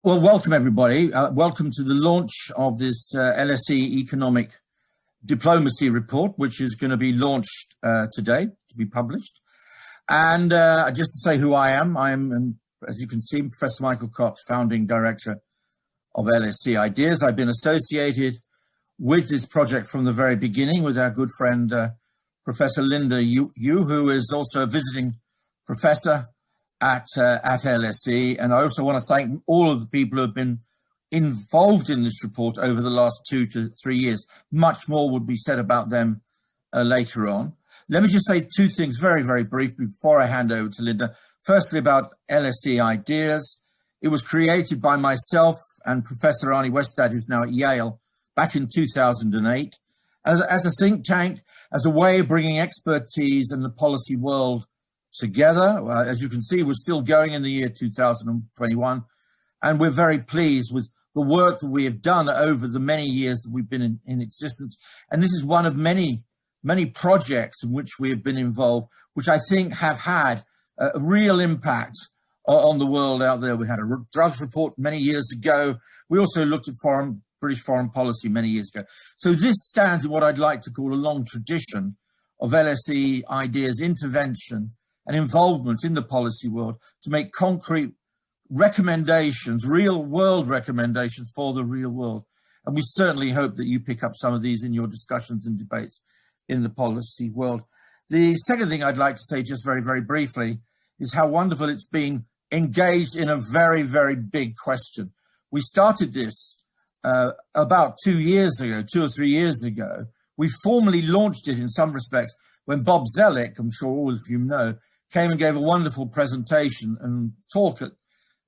Well, welcome everybody. Welcome to the launch of this LSE Economic Diplomacy Report, which is going to be launched today to be published. And just to say who I am, as you can see, Professor Michael Cox, founding director of LSE Ideas. I've been associated with this project from the very beginning with our good friend, Professor Linda Yueh, who is also a visiting professor at LSE. And I also want to thank all of the people who have been involved in this report over the last 2 to 3 years. Much more would be said about them later on. Let me just say two things very, very briefly before I hand over to Linda. Firstly, about LSE Ideas. It was created by myself and Professor Arnie Westad, who's now at Yale, back in 2008, as a think tank, as a way of bringing expertise in the policy world together. As you can see, we're still going in the year 2021, and we're very pleased with the work that we have done over the many years that we've been in existence. And this is one of many projects in which we have been involved, which I think have had a real impact on the world out there. We had a drugs report many years ago. We also looked at British foreign policy many years ago. So this stands in what I'd like to call a long tradition of LSE Ideas intervention and involvement in the policy world to make concrete recommendations, real world recommendations for the real world. And we certainly hope that you pick up some of these in your discussions and debates in the policy world. The second thing I'd like to say just very, very briefly is how wonderful it's been engaged in a very, very big question. We started this about 2 or 3 years ago. We formally launched it in some respects when Bob Zellick, I'm sure all of you know, came and gave a wonderful presentation and talk at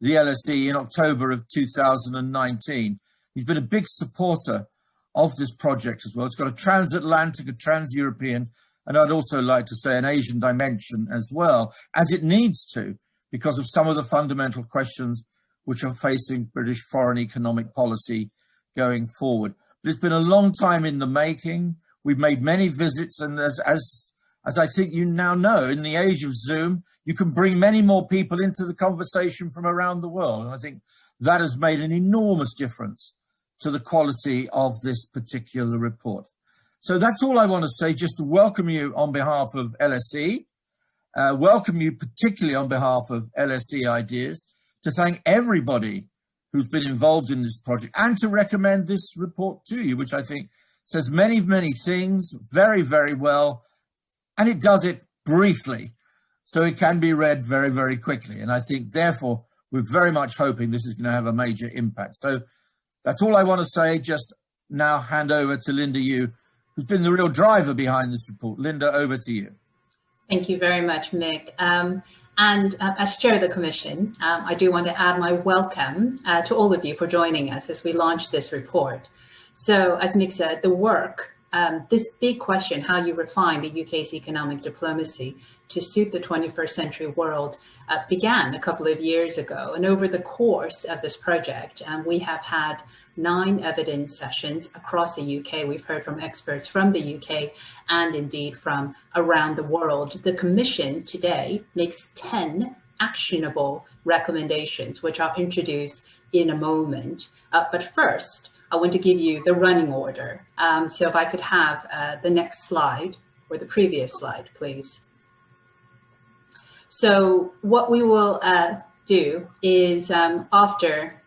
the LSE in October of 2019. He's been a big supporter of this project as well. It's got a transatlantic, a trans-European, and I'd also like to say an Asian dimension as well, as it needs to, because of some of the fundamental questions which are facing British foreign economic policy going forward. But it's been a long time in the making. We've made many visits, and as I think you now know, in the age of Zoom, you can bring many more people into the conversation from around the world. And I think that has made an enormous difference to the quality of this particular report. So that's all I want to say, just to welcome you on behalf of LSE, welcome you particularly on behalf of LSE Ideas, to thank everybody who's been involved in this project and to recommend this report to you, which I think says many, many things very, very well. And it does it briefly, so it can be read very, very quickly. And I think, therefore, we're very much hoping this is going to have a major impact. So that's all I want to say. Just now hand over to Linda Yueh, who's been the real driver behind this report. Linda, over to you. Thank you very much, Mick. As chair of the commission, I do want to add my welcome to all of you for joining us as we launch this report. So, as Mick said, the work, this big question, how you refine the UK's economic diplomacy to suit the 21st century world, began a couple of years ago. And over the course of this project, we have had 9 evidence sessions across the UK. We've heard from experts from the UK and indeed from around the world. The Commission today makes 10 actionable recommendations, which I'll introduce in a moment. But first, I want to give you the running order. So if I could have the next slide, or the previous slide, please. So what we will do is after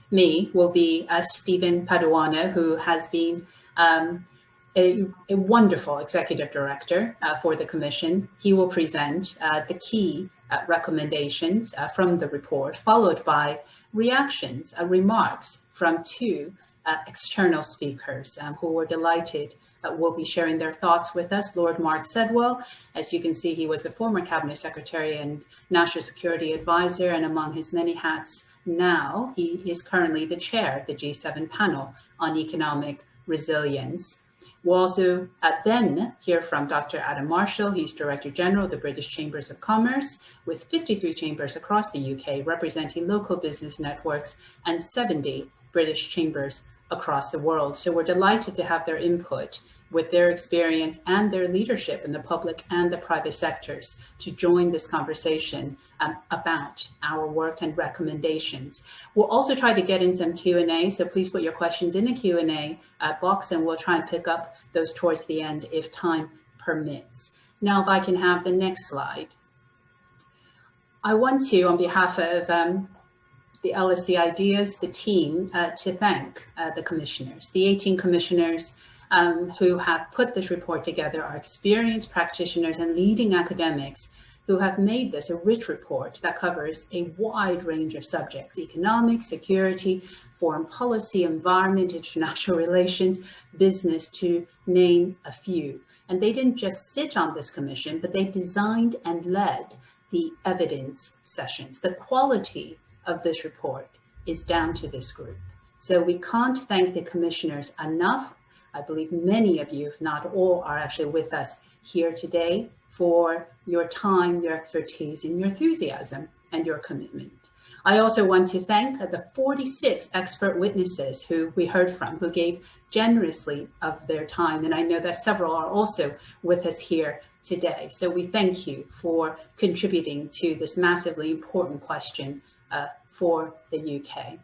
me will be Stephen Paduano, who has been a wonderful executive director for the Commission. He will present the key recommendations from the report, followed by reactions, remarks from 2 external speakers who were delighted will be sharing their thoughts with us. Lord Mark Sedwill, as you can see, he was the former Cabinet Secretary and National Security Advisor, and among his many hats now, he is currently the chair of the G7 panel on economic resilience. We'll also then hear from Dr. Adam Marshall. He's Director General of the British Chambers of Commerce, with 53 chambers across the UK representing local business networks and 70 British chambers across the world. So we're delighted to have their input with their experience and their leadership in the public and the private sectors to join this conversation about our work and recommendations. We'll also try to get in some Q&A, so please put your questions in the Q&A box, and we'll try and pick up those towards the end if time permits. Now, if I can have the next slide. I want to, on behalf of the LSE Ideas, the team, to thank the commissioners. The 18 commissioners who have put this report together are experienced practitioners and leading academics who have made this a rich report that covers a wide range of subjects: economic, security, foreign policy, environment, international relations, business, to name a few. And they didn't just sit on this commission, but they designed and led the evidence sessions. The quality of this report is down to this group. So we can't thank the commissioners enough. I believe many of you, if not all, are actually with us here today for your time, your expertise, and your enthusiasm and your commitment. I also want to thank the 46 expert witnesses who we heard from, who gave generously of their time. And I know that several are also with us here today. So we thank you for contributing to this massively important question for the UK.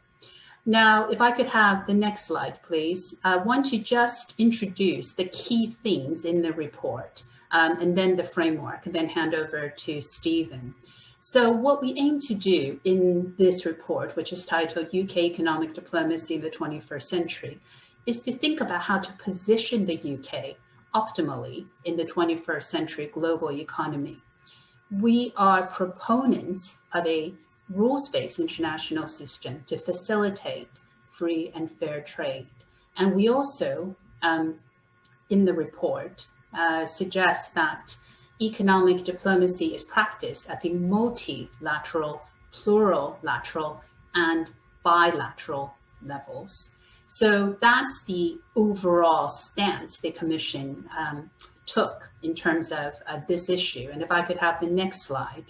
Now, if I could have the next slide, please. I want to just introduce the key themes in the report, and then the framework, and then hand over to Stephen. So what we aim to do in this report, which is titled UK Economic Diplomacy in the 21st Century, is to think about how to position the UK optimally in the 21st century global economy. We are proponents of a rules-based international system to facilitate free and fair trade. And we also, in the report, suggest that economic diplomacy is practiced at the multilateral, plurilateral, and bilateral levels. So that's the overall stance the Commission took in terms of this issue. And if I could have the next slide.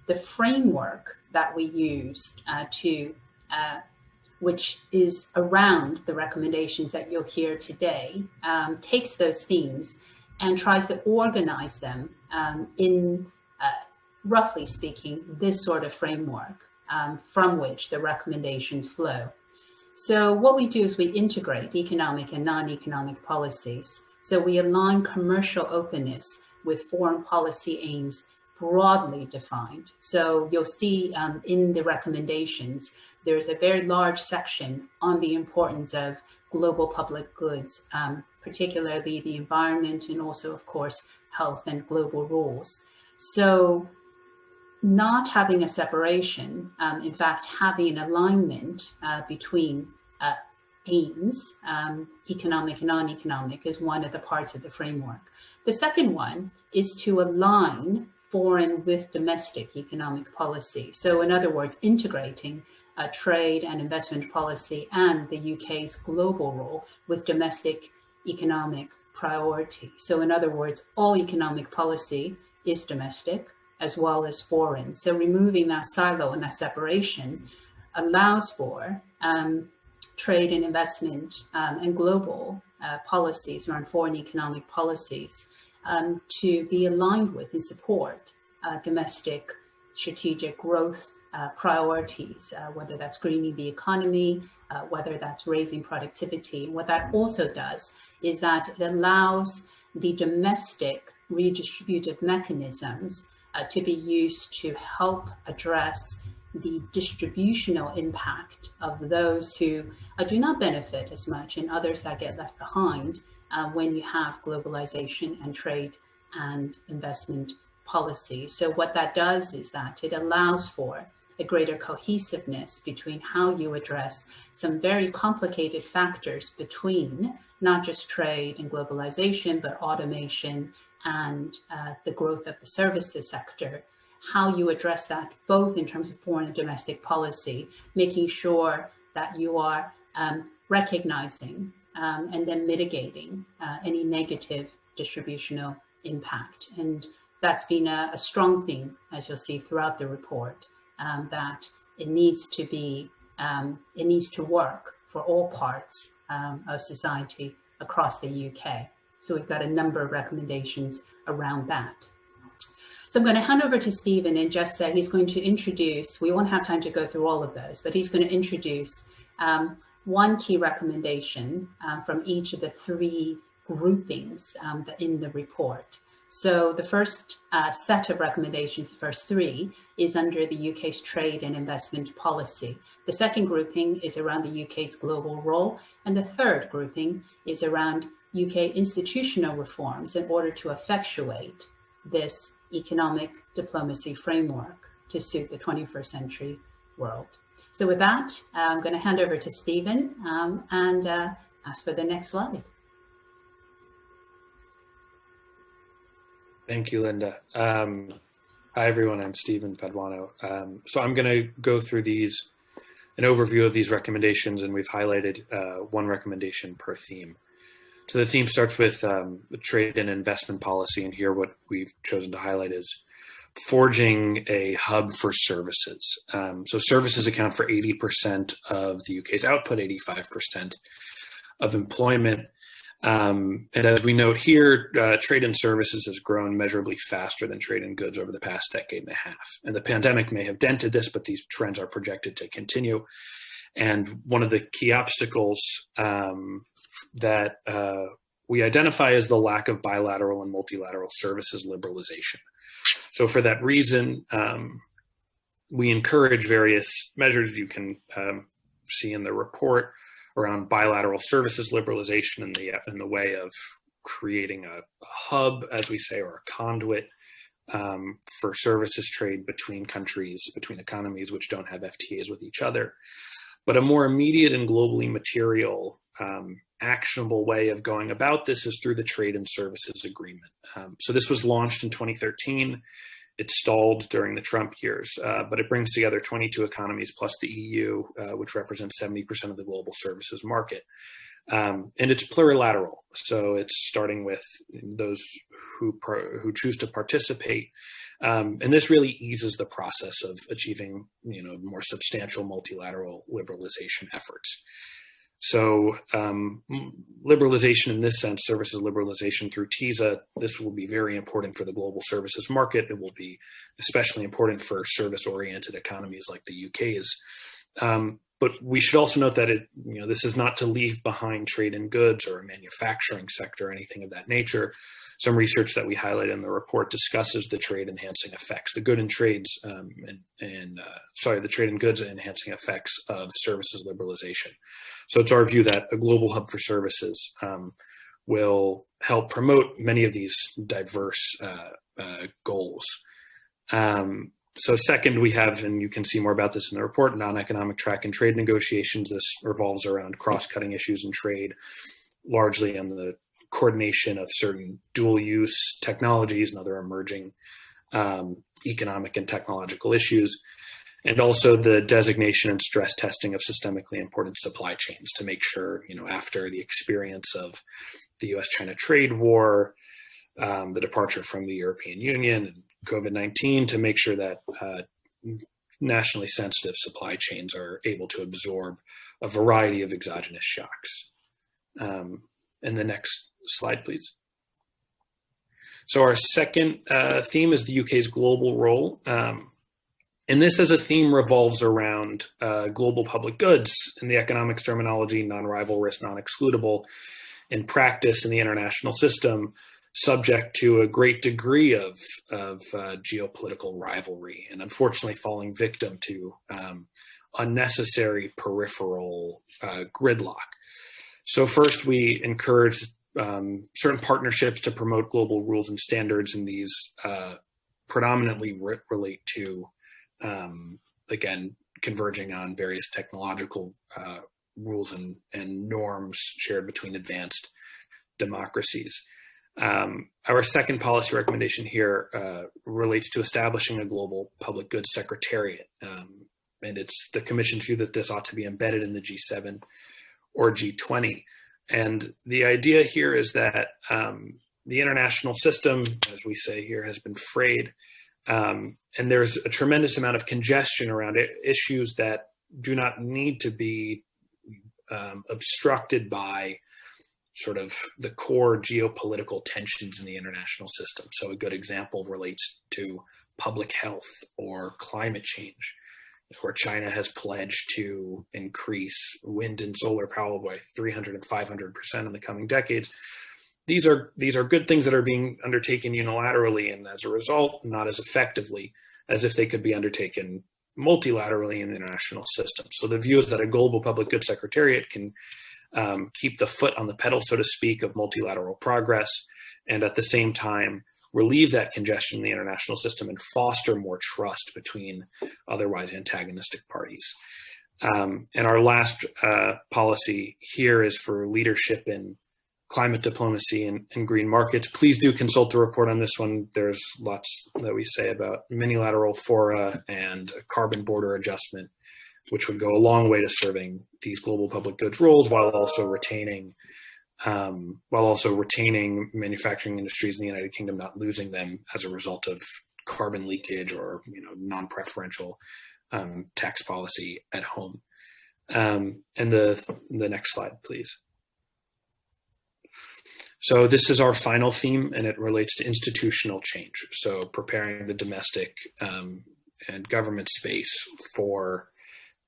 The framework that we used which is around the recommendations that you'll hear today, takes those themes and tries to organize them in, roughly speaking, this sort of framework from which the recommendations flow. So what we do is we integrate economic and non-economic policies. So we align commercial openness with foreign policy aims broadly defined. So you'll see in the recommendations, there's a very large section on the importance of global public goods, particularly the environment and also, of course, health and global rules. So not having a separation, in fact, having an alignment between aims, economic and non-economic, is one of the parts of the framework. The second one is to align foreign with domestic economic policy. So in other words, integrating trade and investment policy and the UK's global role with domestic economic priority. So in other words, all economic policy is domestic as well as foreign. So removing that silo and that separation allows for trade and investment and global policies around foreign economic policies to be aligned with and support domestic strategic growth priorities, whether that's greening the economy, whether that's raising productivity. What that also does is that it allows the domestic redistributive mechanisms to be used to help address the distributional impact of those who do not benefit as much and others that get left behind when you have globalization and trade and investment policy. So what that does is that it allows for a greater cohesiveness between how you address some very complicated factors between not just trade and globalization, but automation and the growth of the services sector, how you address that both in terms of foreign and domestic policy, making sure that you are recognizing and then mitigating any negative distributional impact. And that's been a strong theme, as you'll see throughout the report, that it needs to be, it needs to work for all parts of society across the UK. So we've got a number of recommendations around that. So I'm going to hand over to Stephen in just a, he's going to introduce, we won't have time to go through all of those, but he's going to introduce one key recommendation from each of the three groupings in the report. So the first set of recommendations, the first three, is under the UK's trade and investment policy. The second grouping is around the UK's global role. And the third grouping is around UK institutional reforms in order to effectuate this economic diplomacy framework to suit the 21st century world. So with that, I'm going to hand over to Stephen and ask for the next slide. Thank you, Linda. Hi, everyone. I'm Stephen Paduano. So I'm going to go through an overview of these recommendations, and we've highlighted one recommendation per theme. So the theme starts with trade and investment policy, and here what we've chosen to highlight is forging a hub for services. So services account for 80% of the UK's output, 85% of employment. And as we note here, trade and services has grown measurably faster than trade and goods over the past decade and a half. And the pandemic may have dented this, but these trends are projected to continue. And one of the key obstacles that we identify is the lack of bilateral and multilateral services liberalization. So for that reason, we encourage various measures you can see in the report around bilateral services liberalization in the way of creating a hub, as we say, or a conduit for services trade between countries, between economies which don't have FTAs with each other. But a more immediate and globally material actionable way of going about this is through the Trade and Services Agreement. So this was launched in 2013. It stalled during the Trump years, but it brings together 22 economies plus the EU, which represents 70% of the global services market. And it's plurilateral. So it's starting with those who choose to participate. And this really eases the process of achieving, more substantial multilateral liberalization efforts. So liberalization in this sense, services liberalization through TISA, this will be very important for the global services market. It will be especially important for service-oriented economies like the UK's. But we should also note that this is not to leave behind trade and goods or a manufacturing sector or anything of that nature. Some research that we highlight in the report discusses the trade enhancing effects, the trade and goods enhancing effects of services liberalization. So it's our view that a global hub for services will help promote many of these diverse goals. So second, we have, and you can see more about this in the report, non-economic track and trade negotiations. This revolves around cross-cutting issues in trade, largely on the coordination of certain dual-use technologies and other emerging economic and technological issues, and also the designation and stress testing of systemically important supply chains to make sure, after the experience of the US-China trade war, the departure from the European Union and COVID-19, to make sure that nationally sensitive supply chains are able to absorb a variety of exogenous shocks. And the next slide, please. So our second theme is the UK's global role. And this as a theme revolves around global public goods. In the economics terminology, non-rivalrous, non-excludable. In practice, in the international system, subject to a great degree of geopolitical rivalry, and unfortunately falling victim to unnecessary peripheral gridlock. So first, we encourage certain partnerships to promote global rules and standards, and these predominantly relate to, again, converging on various technological rules and norms shared between advanced democracies. Our second policy recommendation here relates to establishing a global public goods secretariat. And it's the Commission's view that this ought to be embedded in the G7 or G20. And the idea here is that the international system, as we say here, has been frayed. And there's a tremendous amount of congestion around issues that do not need to be obstructed by sort of the core geopolitical tensions in the international system. So a good example relates to public health or climate change, where China has pledged to increase wind and solar power by 300 and 500% in the coming decades. These are good things that are being undertaken unilaterally, and as a result, not as effectively as if they could be undertaken multilaterally in the international system. So the view is that a global public goods secretariat can keep the foot on the pedal, so to speak, of multilateral progress, and at the same time relieve that congestion in the international system and foster more trust between otherwise antagonistic parties. And our last policy here is for leadership in climate diplomacy and green markets. Please do consult the report on this one. There's lots that we say about minilateral fora and carbon border adjustment, which would go a long way to serving these global public goods roles while also retaining manufacturing industries in the United Kingdom, not losing them as a result of carbon leakage or non-preferential tax policy at home. And the next slide, please. So this is our final theme, and it relates to institutional change. So preparing the domestic and government space for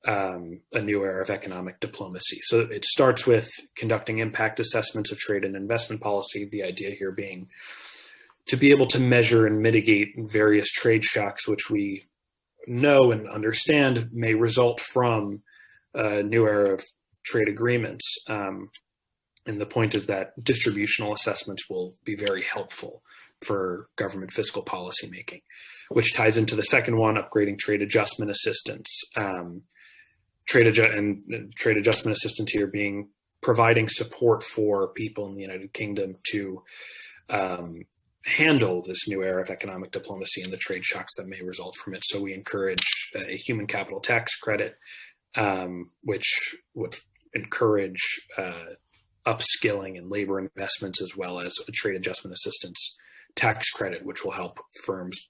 a new era of economic diplomacy. So it starts with conducting impact assessments of trade and investment policy, the idea here being to be able to measure and mitigate various trade shocks, which we know and understand may result from a new era of trade agreements. And the point is that distributional assessments will be very helpful for government fiscal policy making, which ties into the second one, upgrading trade adjustment assistance. Trade adjustment assistance here being providing support for people in the United Kingdom to handle this new era of economic diplomacy and the trade shocks that may result from it. So we encourage a human capital tax credit, which would encourage upskilling and labor investments, as well as a trade adjustment assistance tax credit, which will help firms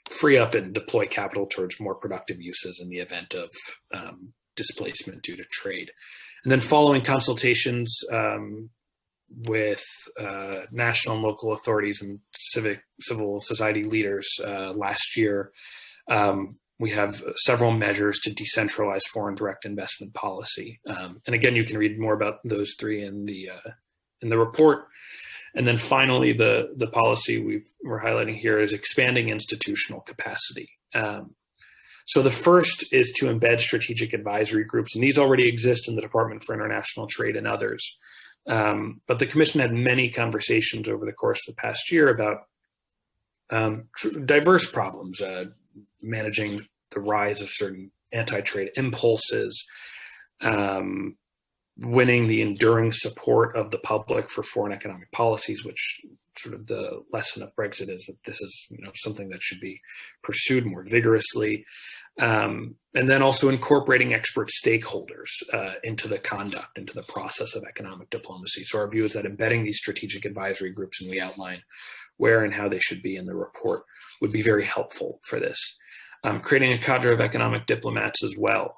free up and deploy capital towards more productive uses in the event of displacement due to trade. And then following consultations with national and local authorities and civil society leaders last year, we have several measures to decentralize foreign direct investment policy. And again, you can read more about those three in the report. And then finally, the policy we're highlighting here is expanding institutional capacity. So the first is to embed strategic advisory groups, and these already exist in the Department for International Trade and others. But the Commission had many conversations over the course of the past year about diverse problems, managing the rise of certain anti-trade impulses, winning the enduring support of the public for foreign economic policies, which sort of the lesson of Brexit is that this is something that should be pursued more vigorously. And then also incorporating expert stakeholders into the conduct, into the process of economic diplomacy. So our view is that embedding these strategic advisory groups, and we outline where and how they should be in the report, would be very helpful for this. Creating a cadre of economic diplomats as well,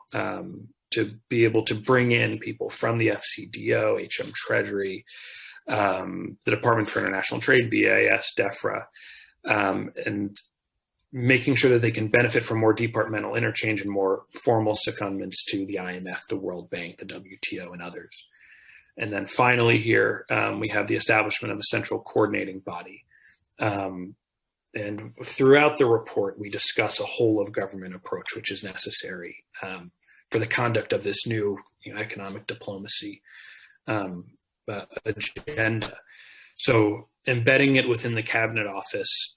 to be able to bring in people from the FCDO, HM Treasury, the Department for International Trade, BIS, DEFRA, and making sure that they can benefit from more departmental interchange and more formal secondments to the IMF, the World Bank, the WTO, and others. And then finally here, we have the establishment of a central coordinating body. And throughout the report, we discuss a whole of government approach, which is necessary for the conduct of this new economic diplomacy agenda. So embedding it within the Cabinet Office,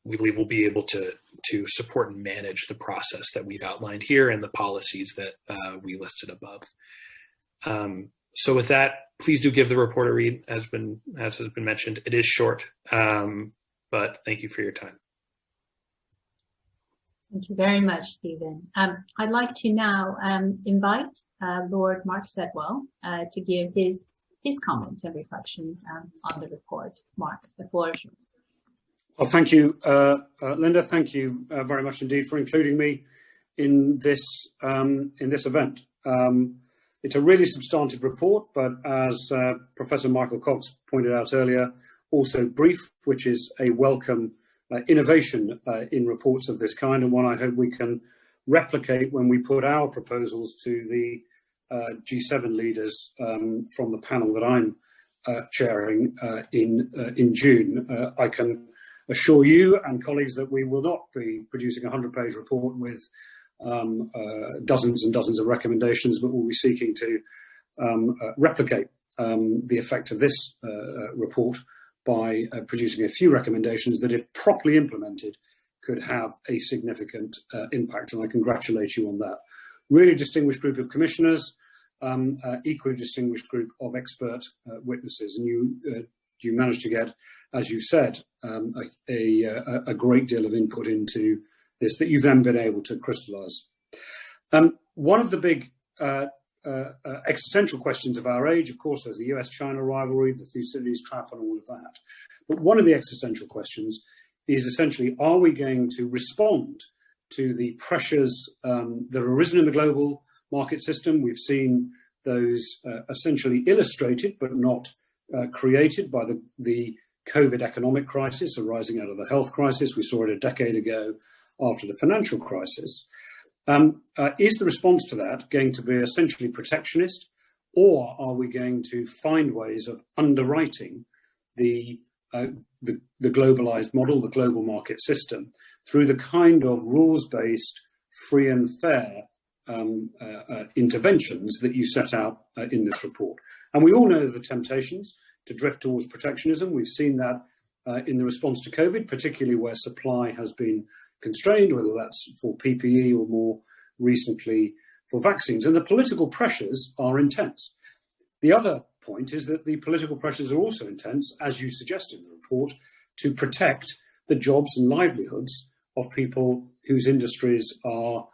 we believe we'll be able to support and manage the process that we've outlined here and the policies that we listed above. So with that, please do give the report a read. As has been mentioned, it is short, but thank you for your time. Thank you very much, Stephen. I'd like to now invite Lord Mark Sedwill to give his comments and reflections on the report. Mark, the floor is yours. Well, thank you, Linda. Thank you very much indeed for including me in this event. It's a really substantive report, but as Professor Michael Cox pointed out earlier, also brief, which is a welcome innovation in reports of this kind, and one I hope we can replicate when we put our proposals to the G7 leaders from the panel that I'm chairing in June. I can assure you and colleagues that we will not be producing a 100-page report with dozens and dozens of recommendations, but we'll be seeking to replicate the effect of this report by producing a few recommendations that, if properly implemented, could have a significant impact, and I congratulate you on that. Really distinguished group of commissioners, equally distinguished group of expert witnesses, and you managed to get, as you said, a great deal of input into this that you've then been able to crystallise. One of the big existential questions of our age, of course, there's the US-China rivalry, the Thucydides trap, and all of that. But one of the existential questions is essentially, are we going to respond to the pressures that have arisen in the global market system? We've seen those essentially illustrated, but not created by the COVID economic crisis arising out of the health crisis. We saw it a decade ago after the financial crisis. Is the response to that going to be essentially protectionist, or are we going to find ways of underwriting the globalized model, the global market system, through the kind of rules-based, free and fair interventions that you set out in this report? And we all know the temptations to drift towards protectionism. We've seen that in the response to COVID, particularly where supply has been constrained, whether that's for PPE or more recently for vaccines. And the political pressures are intense. The other point is that the political pressures are also intense, as you suggest in the report, to protect the jobs and livelihoods of people whose industries are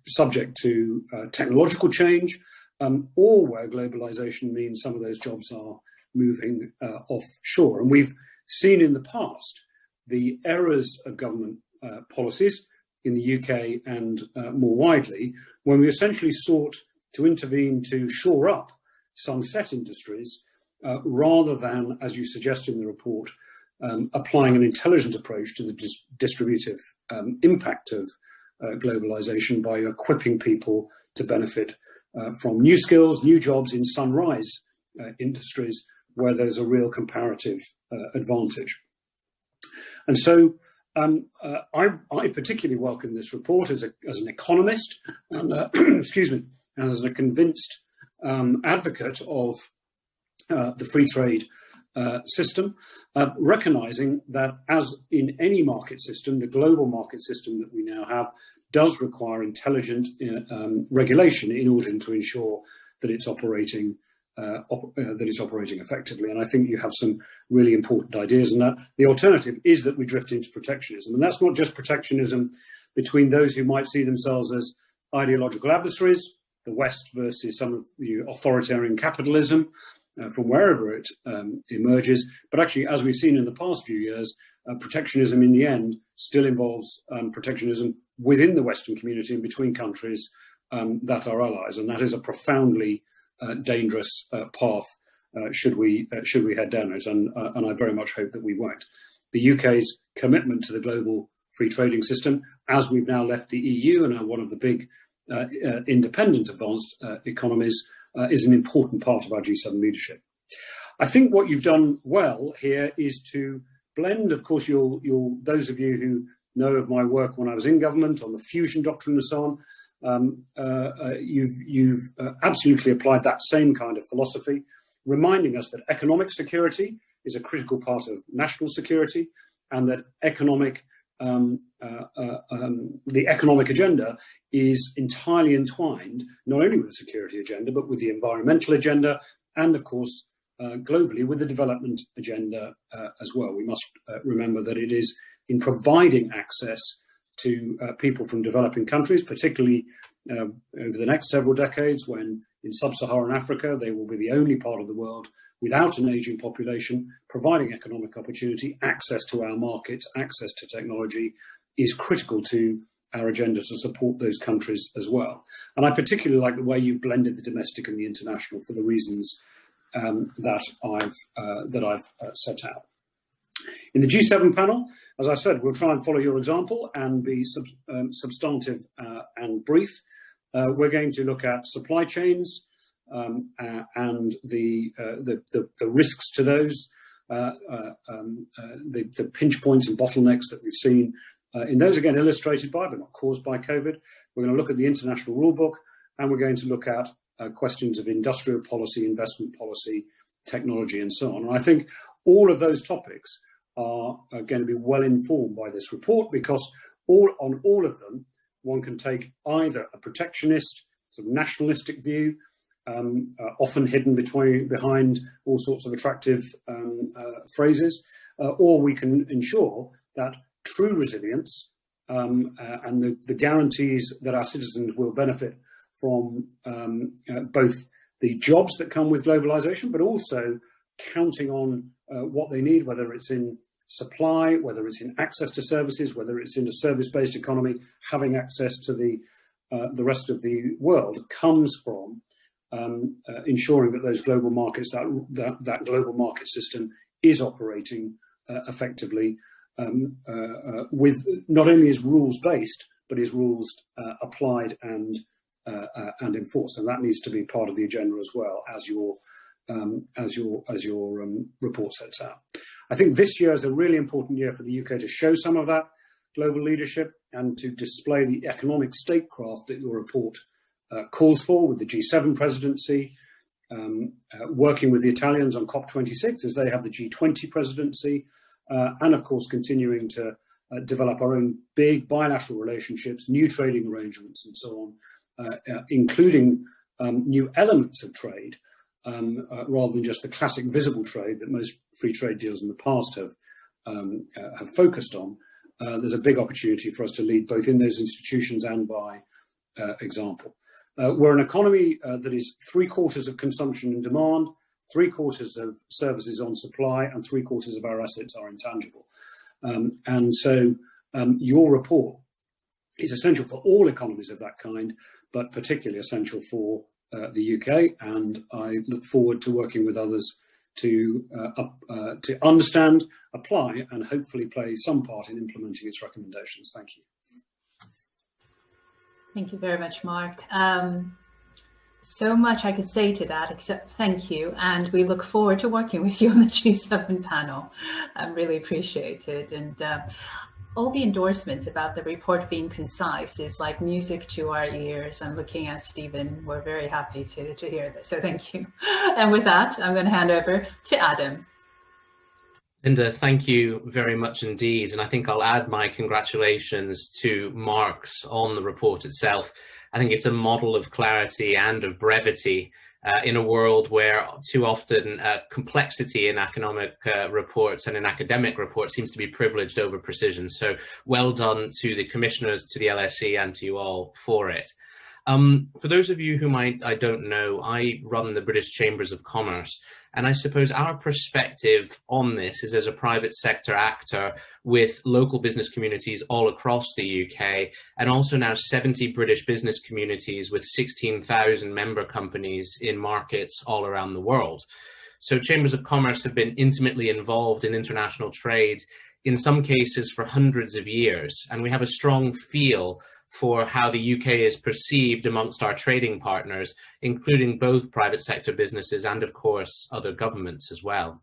subject to technological change, or where globalization means some of those jobs are moving offshore. And we've seen in the past the errors of government policies in the UK and more widely, when we essentially sought to intervene to shore up sunset industries, rather than, as you suggest in the report, applying an intelligent approach to the distributive impact of globalization by equipping people to benefit from new skills, new jobs in sunrise industries where there's a real comparative advantage. And so I particularly welcome this report as an economist and excuse me, and as a convinced advocate of the free trade system, recognizing that, as in any market system, the global market system that we now have does require intelligent regulation in order to ensure that it's operating effectively. And I think you have some really important ideas, and that the alternative is that we drift into protectionism. And that's not just protectionism between those who might see themselves as ideological adversaries, the West versus some of the authoritarian capitalism, from wherever it emerges. But actually, as we've seen in the past few years, protectionism in the end still involves protectionism within the Western community and between countries that are allies. And that is a profoundly dangerous path should we head down it. And I very much hope that we won't. The UK's commitment to the global free trading system, as we've now left the EU and are one of the big independent advanced economies, is an important part of our G7 leadership. I think what you've done well here is to blend, of course, those of you who know of my work when I was in government on the fusion doctrine and so on, you've absolutely applied that same kind of philosophy, reminding us that economic security is a critical part of national security, and that the economic agenda is entirely entwined not only with the security agenda, but with the environmental agenda, and of course, globally with the development agenda as well. We must remember that it is in providing access to people from developing countries, particularly over the next several decades, when in sub-Saharan Africa, they will be the only part of the world without an aging population, providing economic opportunity, access to our markets, access to technology is critical to our agenda to support those countries as well. And I particularly like the way you've blended the domestic and the international for the reasons that I've set out. In the G7 panel, as I said, we'll try and follow your example and be substantive and brief. We're going to look at supply chains and the risks to those, the pinch points and bottlenecks that we've seen in those, again illustrated by but not caused by COVID. We're going to look at the international rule book, and we're going to look at questions of industrial policy, investment policy, technology, and so on. And I think all of those topics are going to be well informed by this report, because on all of them, one can take either a protectionist, sort of nationalistic view, often hidden behind all sorts of attractive phrases, or we can ensure that true resilience and the guarantees that our citizens will benefit from both the jobs that come with globalization, but also counting on what they need, whether it's in supply, whether it's in access to services, whether it's in a service-based economy, having access to the rest of the world, comes from ensuring that those global markets, that global market system is operating effectively, with not only is rules based, but is rules applied and enforced, and that needs to be part of the agenda as well as your report sets out. I think this year is a really important year for the UK to show some of that global leadership and to display the economic statecraft that your report calls for, with the G7 presidency, working with the Italians on COP26 as they have the G20 presidency, and of course continuing to develop our own big bilateral relationships, new trading arrangements and so on, including new elements of trade, rather than just the classic visible trade that most free trade deals in the past have focused on. There's a big opportunity for us to lead both in those institutions and by example. We're an economy that is 3/4 of consumption and demand, 3/4 of services on supply, and 3/4 of our assets are intangible. And so your report is essential for all economies of that kind, but particularly essential for the UK, and I look forward to working with others to understand, apply, and hopefully play some part in implementing its recommendations. Thank you. Thank you very much, Mark. So much I could say to that, except thank you, and we look forward to working with you on the G7 panel. I really appreciate it, and all the endorsements about the report being concise is like music to our ears. I'm looking at Stephen. We're very happy to hear this, so thank you. And with that, I'm going to hand over to Adam. Linda, thank you very much indeed. And I think I'll add my congratulations to Mark's on the report itself. I think it's a model of clarity and of brevity in a world where too often complexity in economic reports and in academic reports seems to be privileged over precision. So well done to the commissioners, to the LSE, and to you all for it. For those of you whom I don't know, I run the British Chambers of Commerce, and I suppose our perspective on this is as a private sector actor with local business communities all across the UK, and also now 70 British business communities with 16,000 member companies in markets all around the world. So Chambers of Commerce have been intimately involved in international trade, in some cases for hundreds of years, and we have a strong feel for how the UK is perceived amongst our trading partners, including both private sector businesses and, of course, other governments as well.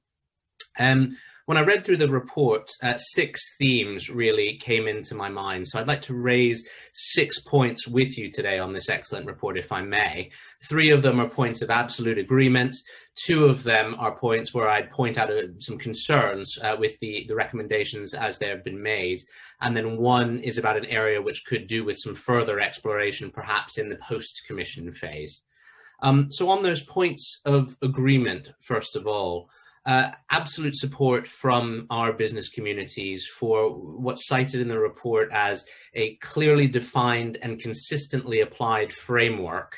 When I read through the report, 6 themes really came into my mind. So I'd like to raise 6 points with you today on this excellent report, if I may. 3 of them are points of absolute agreement. 2 of them are points where I'd point out some concerns with the recommendations as they have been made. And then 1 is about an area which could do with some further exploration, perhaps in the post-commission phase. So on those points of agreement, first of all, absolute support from our business communities for what's cited in the report as a clearly defined and consistently applied framework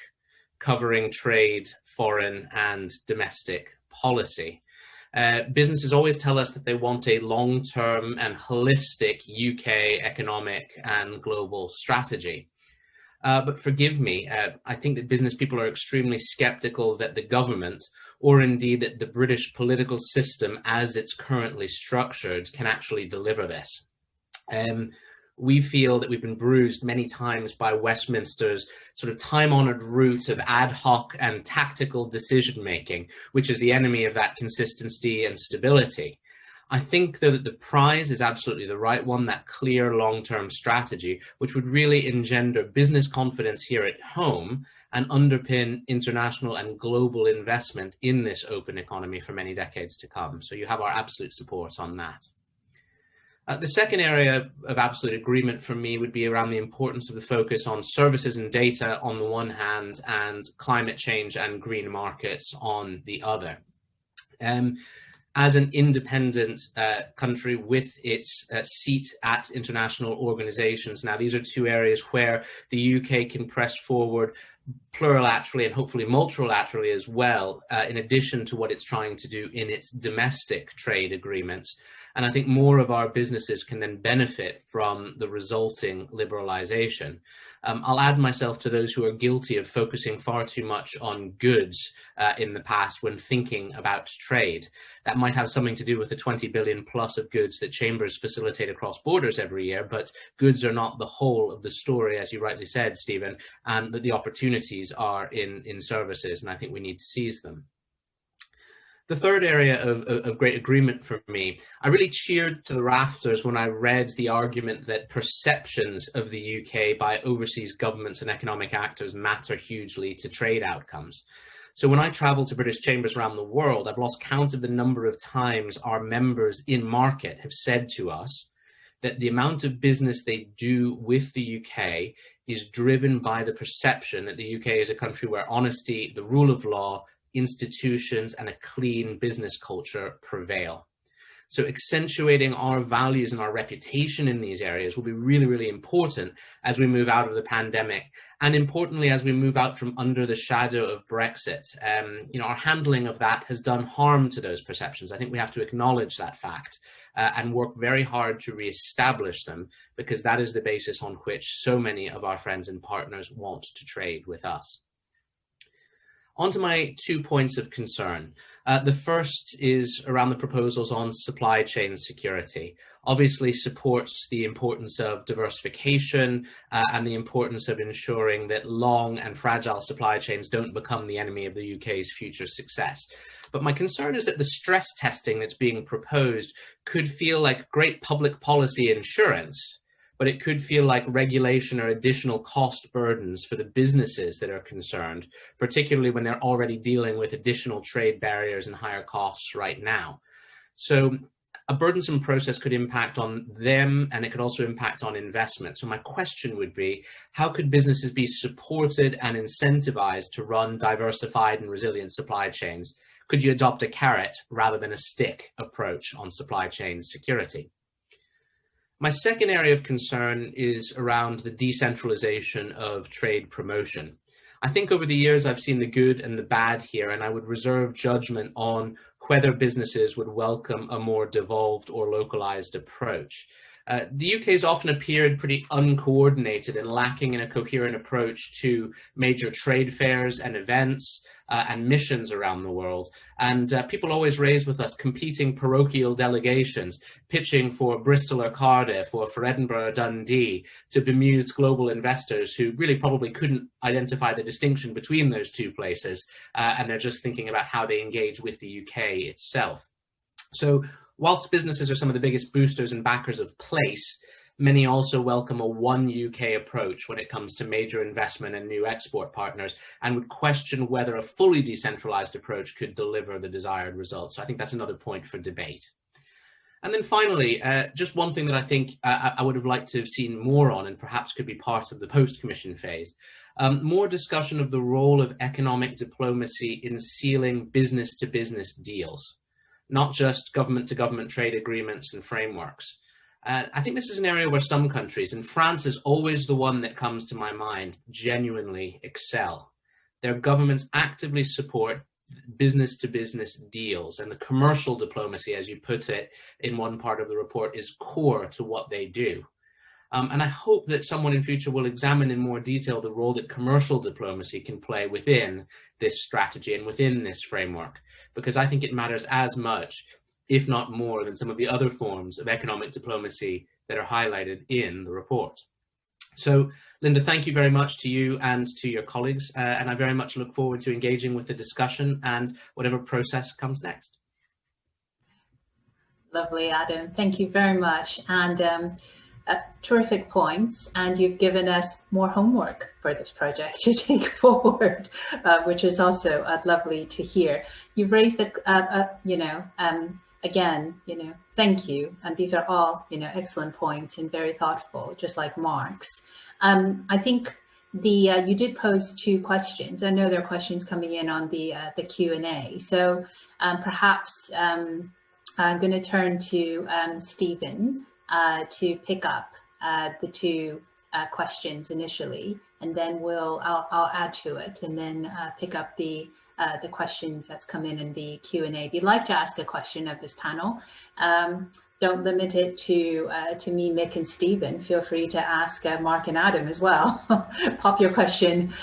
covering trade, foreign and domestic policy. Businesses always tell us that they want a long-term and holistic UK economic and global strategy. But forgive me, I think that business people are extremely skeptical that the government, or indeed that the British political system as it's currently structured, can actually deliver this. We feel that we've been bruised many times by Westminster's sort of time-honored route of ad hoc and tactical decision-making, which is the enemy of that consistency and stability. I think, though, that the prize is absolutely the right one, that clear long-term strategy, which would really engender business confidence here at home and underpin international and global investment in this open economy for many decades to come. So you have our absolute support on that. The second area of absolute agreement for me would be around the importance of the focus on services and data on the one hand and climate change and green markets on the other. As an independent country with its seat at international organizations, now these are two areas where the UK can press forward plurilaterally and hopefully multilaterally as well, in addition to what it's trying to do in its domestic trade agreements. And I think more of our businesses can then benefit from the resulting liberalization. I'll add myself to those who are guilty of focusing far too much on goods in the past when thinking about trade. That might have something to do with the 20 billion plus of goods that chambers facilitate across borders every year, but goods are not the whole of the story, as you rightly said, Stephen, and that the opportunities are in services, and I think we need to seize them. The third area of great agreement for me, I really cheered to the rafters when I read the argument that perceptions of the UK by overseas governments and economic actors matter hugely to trade outcomes. So when I travel to British chambers around the world, I've lost count of the number of times our members in market have said to us that the amount of business they do with the UK is driven by the perception that the UK is a country where honesty, the rule of law, institutions, and a clean business culture prevail. So accentuating our values and our reputation in these areas will be really, really important as we move out of the pandemic, and importantly, as we move out from under the shadow of Brexit. Our handling of that has done harm to those perceptions. I think we have to acknowledge that fact and work very hard to reestablish them, because that is the basis on which so many of our friends and partners want to trade with us. On to my 2 points of concern. The first is around the proposals on supply chain security. Obviously supports the importance of diversification and the importance of ensuring that long and fragile supply chains don't become the enemy of the UK's future success. But my concern is that the stress testing that's being proposed could feel like great public policy insurance, but it could feel like regulation or additional cost burdens for the businesses that are concerned, particularly when they're already dealing with additional trade barriers and higher costs right now. So a burdensome process could impact on them, and it could also impact on investment. So my question would be, how could businesses be supported and incentivized to run diversified and resilient supply chains? Could you adopt a carrot rather than a stick approach on supply chain security? My second area of concern is around the decentralization of trade promotion. I think over the years I've seen the good and the bad here, and I would reserve judgment on whether businesses would welcome a more devolved or localized approach. The UK has often appeared pretty uncoordinated and lacking in a coherent approach to major trade fairs and events and missions around the world. And people always raise with us competing parochial delegations, pitching for Bristol or Cardiff or for Edinburgh or Dundee to bemused global investors who really probably couldn't identify the distinction between those two places. And they're just thinking about how they engage with the UK itself. So whilst businesses are some of the biggest boosters and backers of place, many also welcome a one UK approach when it comes to major investment and new export partners, and would question whether a fully decentralized approach could deliver the desired results. So I think that's another point for debate. And then finally, just one thing that I think I would have liked to have seen more on, and perhaps could be part of the post-commission phase, more discussion of the role of economic diplomacy in sealing business-to-business deals, not just government-to-government trade agreements and frameworks. I think this is an area where some countries, and France is always the one that comes to my mind, genuinely excel. Their governments actively support business to business deals, and the commercial diplomacy, as you put it in one part of the report, is core to what they do. And I hope that someone in future will examine in more detail the role that commercial diplomacy can play within this strategy and within this framework, because I think it matters as much, if not more, than some of the other forms of economic diplomacy that are highlighted in the report. So, Linda, thank you very much to you and to your colleagues, and I very much look forward to engaging with the discussion and whatever process comes next. Lovely, Adam. Thank you very much. And terrific points. And you've given us more homework for this project to take forward, which is also lovely to hear. You've raised again, thank you. And these are all, excellent points and very thoughtful, just like Mark's. I think you did pose 2 questions. I know there are questions coming in on the Q&A. So perhaps I'm going to turn to Stephen to pick up the 2 questions initially, and then I'll add to it, and then pick up the questions that's come in the Q&A. If you'd like to ask a question of this panel, don't limit it to me, Mick, and Stephen. Feel free to ask Mark and Adam as well. Pop your question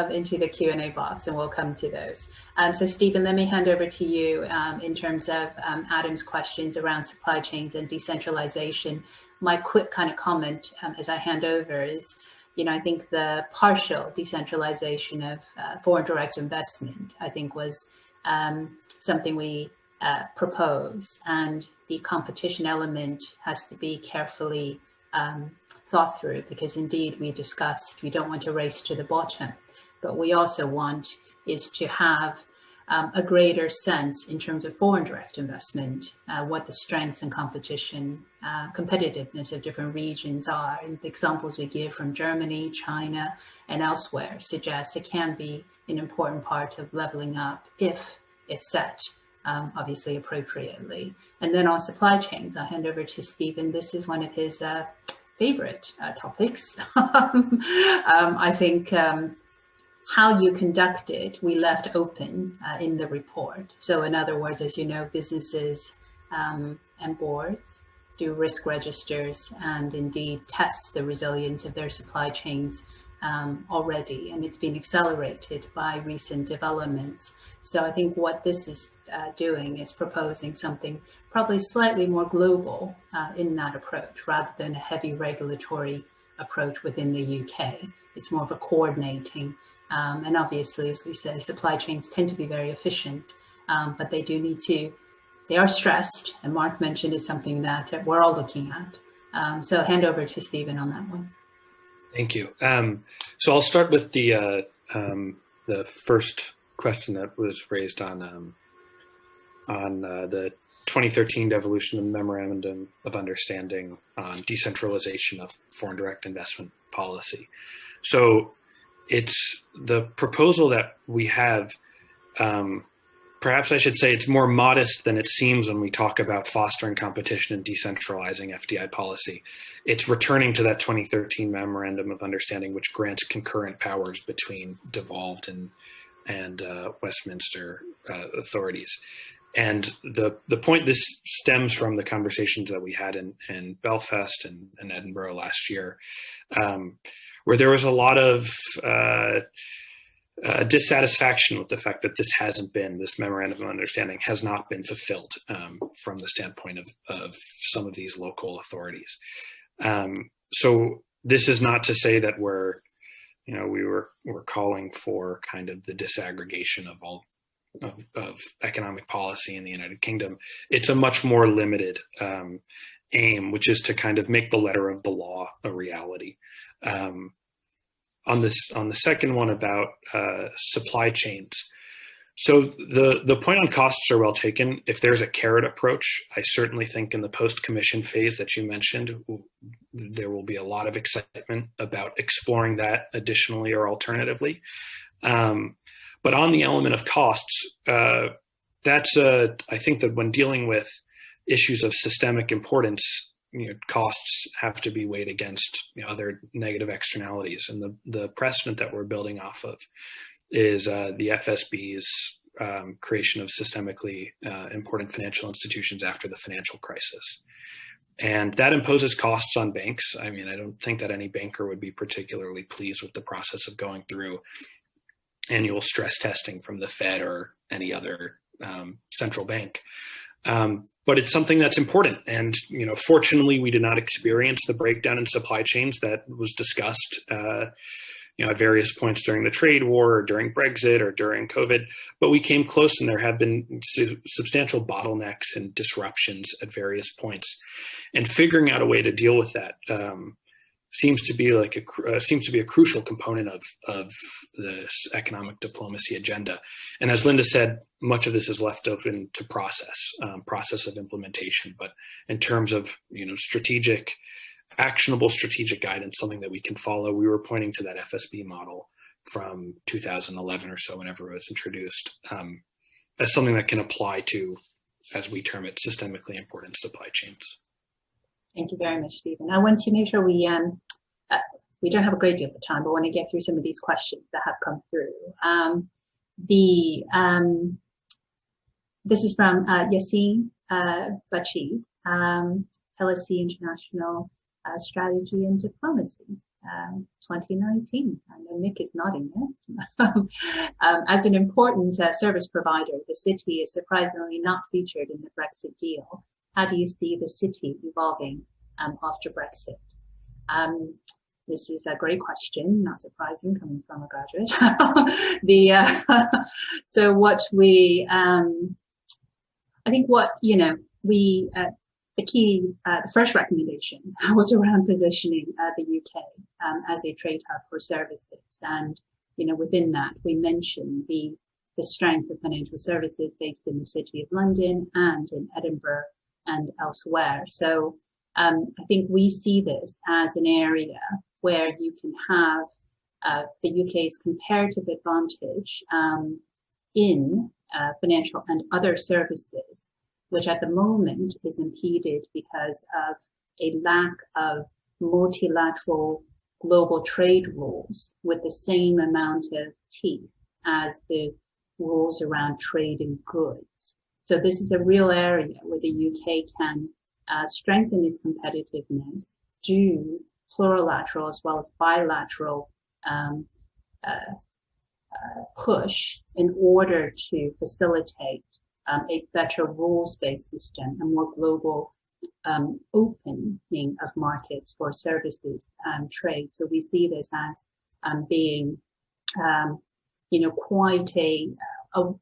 into the Q&A box, and we'll come to those. So Stephen, let me hand over to you in terms of Adam's questions around supply chains and decentralization. My quick kind of comment as I hand over is, I think the partial decentralization of foreign direct investment, I think, was something we propose, and the competition element has to be carefully thought through, because indeed we discussed we don't want to race to the bottom, but we also want is to have a greater sense in terms of foreign direct investment, what the strengths and competitiveness of different regions are. And the examples we give from Germany, China, and elsewhere suggest it can be an important part of leveling up if it's set, obviously appropriately. And then on supply chains, I'll hand over to Stephen. This is one of his favorite topics. I think how you conduct it, we left open in the report. So in other words, as you know, businesses and boards do risk registers and indeed test the resilience of their supply chains already, and it's been accelerated by recent developments. So I think what this is doing is proposing something probably slightly more global in that approach, rather than a heavy regulatory approach within the UK. It's more of a coordinating. And obviously, as we say, supply chains tend to be very efficient, but they do need to, they are stressed, and Mark mentioned it's something that we're all looking at. So hand over to Stephen on that one. Thank you. So I'll start with the first question that was raised on the 2013 devolution of the Memorandum of Understanding on decentralization of foreign direct investment policy. So it's the proposal that we have, perhaps I should say it's more modest than it seems when we talk about fostering competition and decentralizing FDI policy. It's returning to that 2013 Memorandum of Understanding, which grants concurrent powers between devolved and Westminster authorities. And the point this stems from the conversations that we had in Belfast and Edinburgh last year, where there was a lot of dissatisfaction with the fact that this Memorandum of Understanding has not been fulfilled from the standpoint of some of these local authorities. So this is not to say that we're calling for kind of the disaggregation of all of economic policy in the United Kingdom. It's a much more limited aim, which is to kind of make the letter of the law a reality. On the second one about supply chains. So the point on costs are well taken. If there's a carrot approach, I certainly think in the post-commission phase that you mentioned, there will be a lot of excitement about exploring that additionally or alternatively. But on the element of costs, I think that when dealing with issues of systemic importance, costs have to be weighed against other negative externalities. And the precedent that we're building off of is the FSB's creation of systemically important financial institutions after the financial crisis. And that imposes costs on banks. I mean, I don't think that any banker would be particularly pleased with the process of going through annual stress testing from the Fed or any other central bank. But it's something that's important. And, fortunately, we did not experience the breakdown in supply chains that was discussed at various points during the trade war or during Brexit or during COVID, but we came close, and there have been substantial bottlenecks and disruptions at various points. And figuring out a way to deal with that seems to be a crucial component of this economic diplomacy agenda. And as Linda said, much of this is left open to process of implementation. But in terms of actionable strategic guidance, something that we can follow, we were pointing to that FSB model from 2011 or so, whenever it was introduced, as something that can apply to, as we term it, systemically important supply chains. Thank you very much, Stephen. I want to make sure we don't have a great deal of time, but I want to get through some of these questions that have come through. This is from Yassine Bachid, LSE International Strategy and Diplomacy, 2019. And Nick is nodding there. As an important service provider, the city is surprisingly not featured in the Brexit deal. How do you see the city evolving after Brexit? This is a great question, not surprising coming from a graduate. So what we, I think what, the first recommendation was around positioning the UK as a trade hub for services. And, within that, we mentioned the strength of financial services based in the City of London and in Edinburgh and elsewhere. So I think we see this as an area where you can have the UK's comparative advantage in financial and other services, which at the moment is impeded because of a lack of multilateral global trade rules with the same amount of teeth as the rules around trade in goods. So this is a real area where the UK can strengthen its competitiveness, do plurilateral as well as bilateral push in order to facilitate a better rules-based system, a more global opening of markets for services and trade. So we see this as being, quite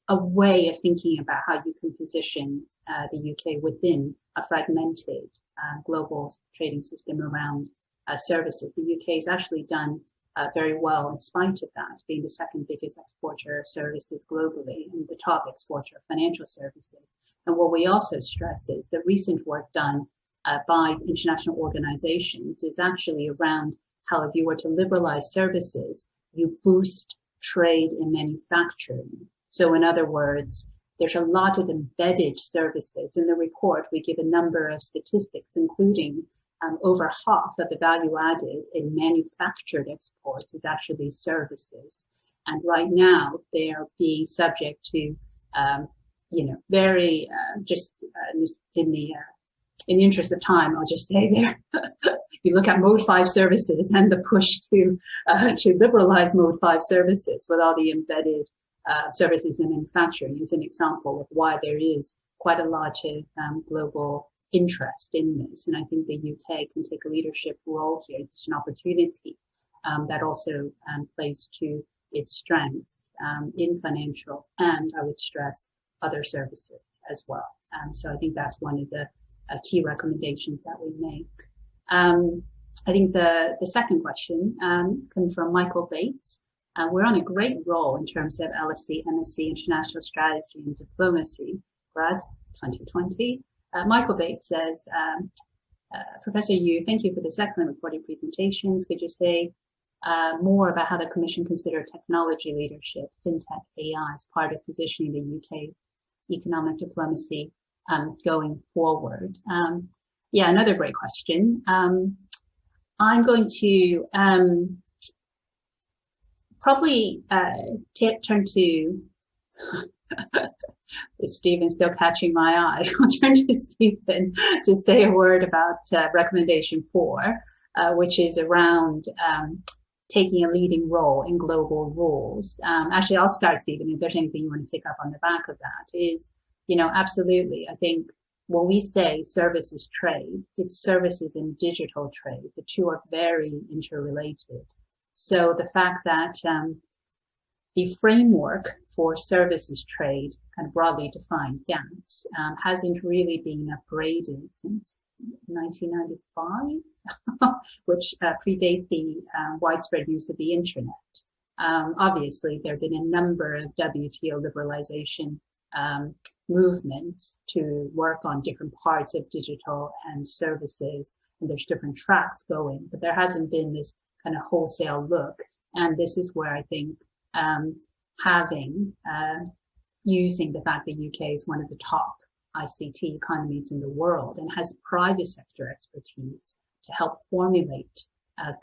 a way of thinking about how you can position the UK within a fragmented global trading system around services. The UK has actually done very well in spite of that, being the second biggest exporter of services globally and the top exporter of financial services. And what we also stress is the recent work done by international organizations is actually around how if you were to liberalize services, you boost trade in manufacturing. So in other words, there's a lot of embedded services. In the report, we give a number of statistics, including over half of the value added in manufactured exports is actually services. And right now they are being subject to, very, in the interest of time, I'll just say there, you look at Mode 5 services and the push to liberalize Mode 5 services with all the embedded services in manufacturing is an example of why there is quite a lot of global interest in this. And I think the UK can take a leadership role here. It's an opportunity that also plays to its strengths in financial and, I would stress, other services as well. So I think that's one of the key recommendations that we make. I think the second question comes from Michael Bates. We're on a great roll in terms of LSE, MSc, International Strategy and Diplomacy, grads 2020. Michael Bates says, Professor Yueh, thank you for this excellent reporting presentations. Could you say more about how the Commission consider technology leadership, fintech, AI as part of positioning the UK's economic diplomacy going forward? Yeah, another great question. I'm going to probably turn to Is Stephen still catching my eye? I'll turn to Stephen to say a word about recommendation 4, which is around taking a leading role in global rules. Actually, I'll start, Stephen, if there's anything you want to pick up on the back of that is, absolutely. I think when we say services trade, it's services and digital trade. The two are very interrelated. So the fact that the framework for services trade, kind of broadly defined, GATS, hasn't really been upgraded since 1995, which predates the widespread use of the internet. Obviously, there have been a number of WTO liberalization movements to work on different parts of digital and services, and there's different tracks going, but there hasn't been this kind of wholesale look. And this is where I think using the fact that UK is one of the top ICT economies in the world and has private sector expertise to help formulate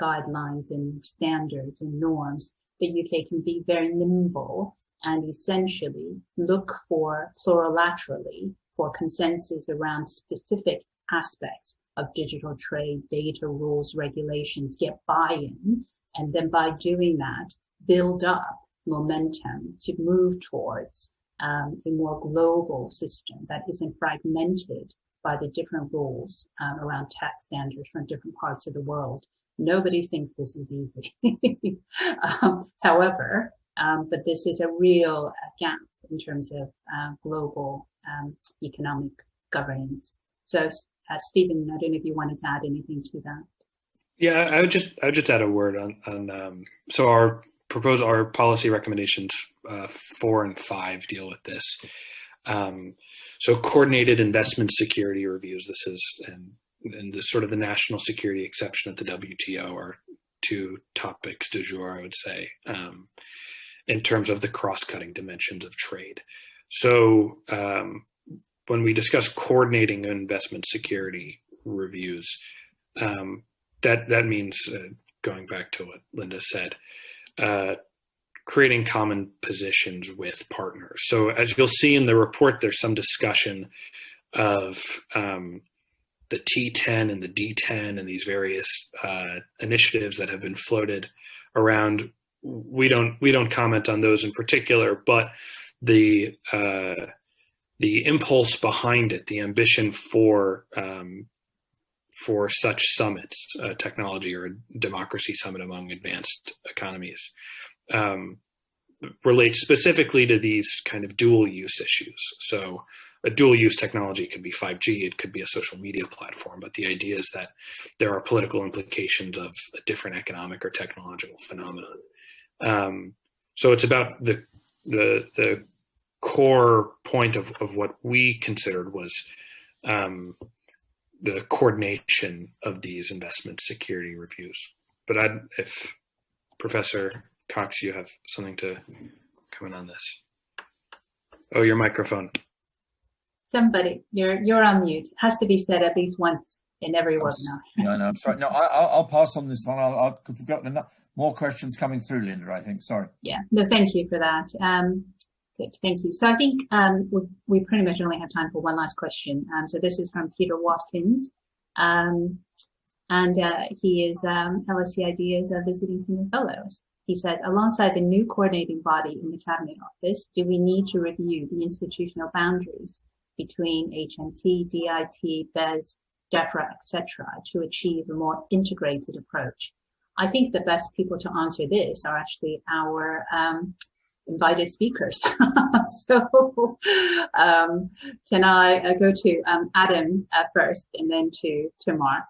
guidelines and standards and norms, the UK can be very nimble and essentially look for plurilaterally for consensus around specific aspects of digital trade, data rules, regulations, get buy-in, and then by doing that, build up momentum to move towards a more global system that isn't fragmented by the different rules around tech standards from different parts of the world. Nobody thinks this is easy. However, but this is a real gap in terms of global economic governance. So, Stephen, I don't know if you wanted to add anything to that. Yeah, I would just add a word on so our policy recommendations 4 and 5 deal with this. So coordinated investment security reviews. This is and the sort of the national security exception at the WTO are 2 topics du jour, I would say, in terms of the cross-cutting dimensions of trade. So when we discuss coordinating investment security reviews, that means going back to what Linda said, creating common positions with partners. So as you'll see in the report, there's some discussion of the T10 and the D10 and these various initiatives that have been floated around. We don't comment on those in particular, but the impulse behind it, the ambition for such summits, a technology or a democracy summit among advanced economies, relates specifically to these kind of dual use issues. So a dual use technology could be 5G, it could be a social media platform, but the idea is that there are political implications of a different economic or technological phenomenon. So it's about the core point of what we considered was the coordination of these investment security reviews. But if Professor Cox, you have something to comment on this. Oh, your microphone. Somebody, you're on mute. Has to be said at least once in every webinar. No, I'm sorry. No, I'll pass on this one. Because we've got more questions coming through, Linda, I think. Sorry. Yeah, no, thank you for that. Good, thank you. So I think we pretty much only have time for one last question. So this is from Peter Watkins. And he is LSE Ideas visiting senior fellows. He said, alongside the new coordinating body in the Cabinet Office, do we need to review the institutional boundaries between HMT, DIT, BES, DEFRA, etc., to achieve a more integrated approach? I think the best people to answer this are actually our invited speakers. So can I go to Adam first and then to Mark?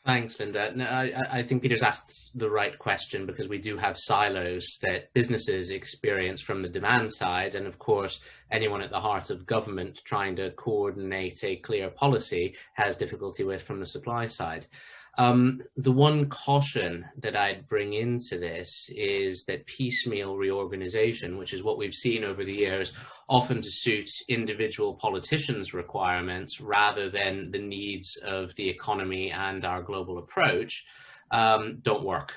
Thanks, Linda. No, I think Peter's asked the right question, because we do have silos that businesses experience from the demand side, and of course anyone at the heart of government trying to coordinate a clear policy has difficulty with from the supply side. The one caution that I'd bring into this is that piecemeal reorganization, which is what we've seen over the years, often to suit individual politicians' requirements rather than the needs of the economy and our global approach, don't work.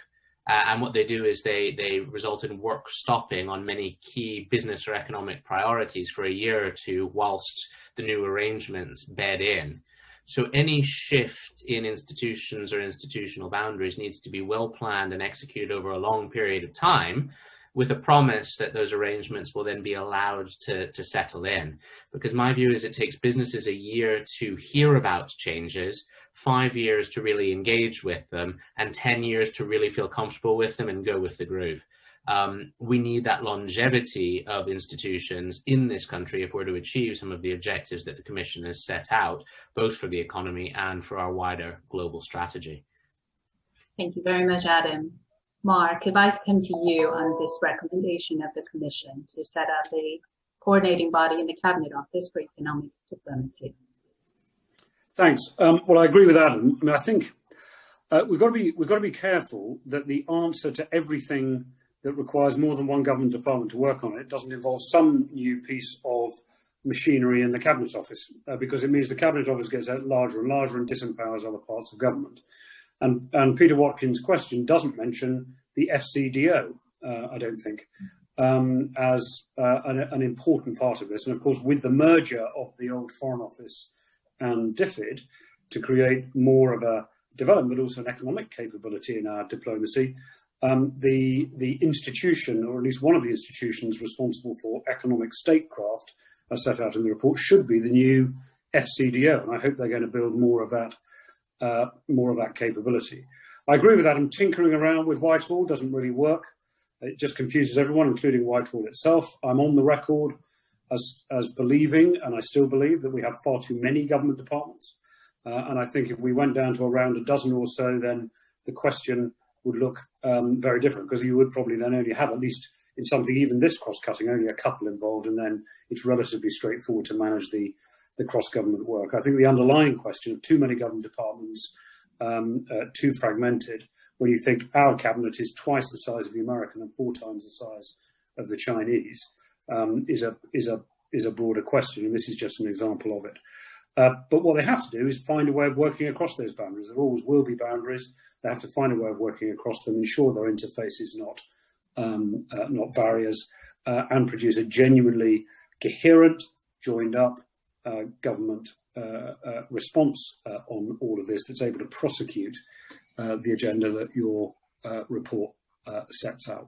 And what they do is they result in work stopping on many key business or economic priorities for a year or two whilst the new arrangements bed in. So any shift in institutions or institutional boundaries needs to be well planned and executed over a long period of time, with a promise that those arrangements will then be allowed to settle in. Because my view is it takes businesses a year to hear about changes, 5 years to really engage with them, and 10 years to really feel comfortable with them and go with the groove. We need that longevity of institutions in this country if we're to achieve some of the objectives that the Commission has set out, both for the economy and for our wider global strategy. Thank you very much, Adam. Mark, if I come to you on this recommendation of the Commission to set up a coordinating body in the Cabinet Office for Economic Diplomacy. Thanks. Well, I agree with Adam. I mean, I think we've got to be careful that the answer to everything that requires more than one government department to work on it doesn't involve some new piece of machinery in the Cabinet Office, because it means the Cabinet Office gets larger and larger and disempowers other parts of government. And Peter Watkins' question doesn't mention the FCDO, I don't think, as an important part of this. And of course, with the merger of the old Foreign Office and DFID to create more of a development, but also an economic capability in our diplomacy, the institution, or at least one of the institutions responsible for economic statecraft, as set out in the report, should be the new FCDO. And I hope they're going to build more of that capability. I agree with Adam. Tinkering around with Whitehall doesn't really work. It just confuses everyone, including Whitehall itself. I'm on the record as believing, and I still believe, that we have far too many government departments. And I think if we went down to around a dozen or so, then the question would look very different, because you would probably then only have, at least in something even this cross-cutting, only a couple involved, and then it's relatively straightforward to manage the cross-government work. I think the underlying question of too many government departments, too fragmented, when you think our cabinet is twice the size of the American and 4 times the size of the Chinese, is a broader question, and this is just an example of it. But what they have to do is find a way of working across those boundaries. There always will be boundaries. They have to find a way of working across them, ensure their interface is not barriers, and produce a genuinely coherent, joined up government response on all of this that's able to prosecute the agenda that your report sets out.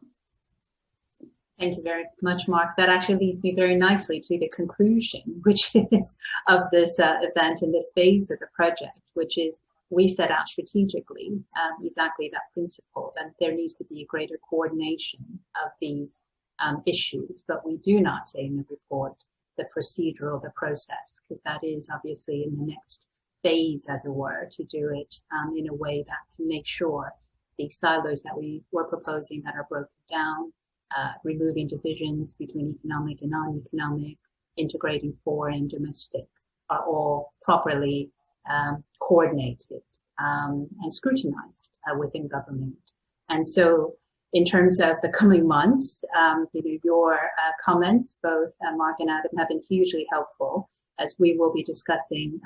Thank you very much, Mark. That actually leads me very nicely to the conclusion, which is of this event in this phase of the project, which is we set out strategically exactly that principle, that there needs to be a greater coordination of these issues, but we do not say in the report the procedural, the process, because that is obviously in the next phase, as it were, to do it in a way that can make sure the silos that we were proposing that are broken down, removing divisions between economic and non-economic, integrating foreign and domestic, are all properly coordinated and scrutinized within government. And so in terms of the coming months, your comments, both Mark and Adam, have been hugely helpful, as we will be discussing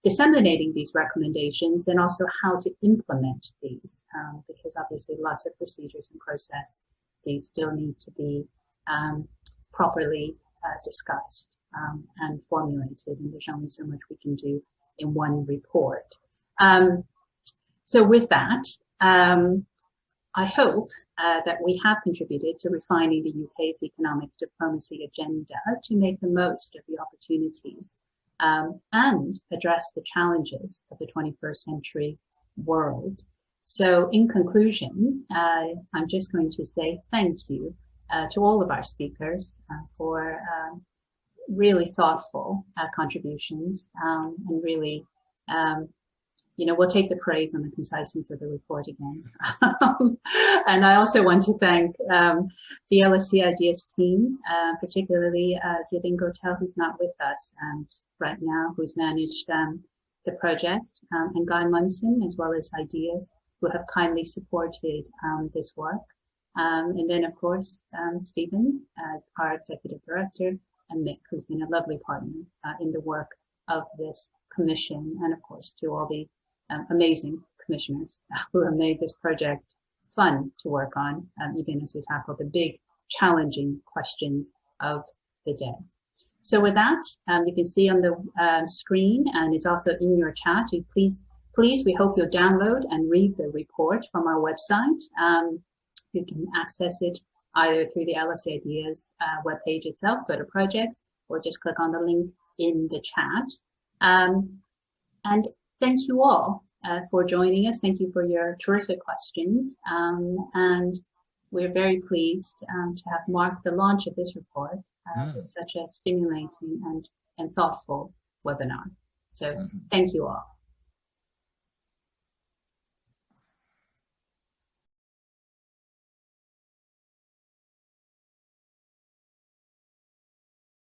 disseminating these recommendations and also how to implement these, because obviously lots of procedures and processes still need to be properly discussed and formulated, and there's only so much we can do in one report. So with that, I hope that we have contributed to refining the UK's economic diplomacy agenda to make the most of the opportunities and address the challenges of the 21st century world. So in conclusion, I'm just going to say thank you to all of our speakers for really thoughtful contributions, and really, we'll take the praise on the conciseness of the report again. And I also want to thank the LSE Ideas team, particularly Gideon Gotel, who's not with us right now, who's managed the project, and Guy Munson, as well as Ideas, who have kindly supported this work. And then, of course, Stephen, as our executive director, and Nick, who's been a lovely partner in the work of this commission, and of course, to all the amazing commissioners who have made this project fun to work on, even as we tackle the big, challenging questions of the day. So with that, you can see on the screen, and it's also in your chat, please, we hope you'll download and read the report from our website. You can access it either through the LSE Ideas webpage itself, go to projects, or just click on the link in the chat. And thank you all for joining us. Thank you for your terrific questions. And we're very pleased to have marked the launch of this report with such a stimulating and thoughtful webinar. So thank you all.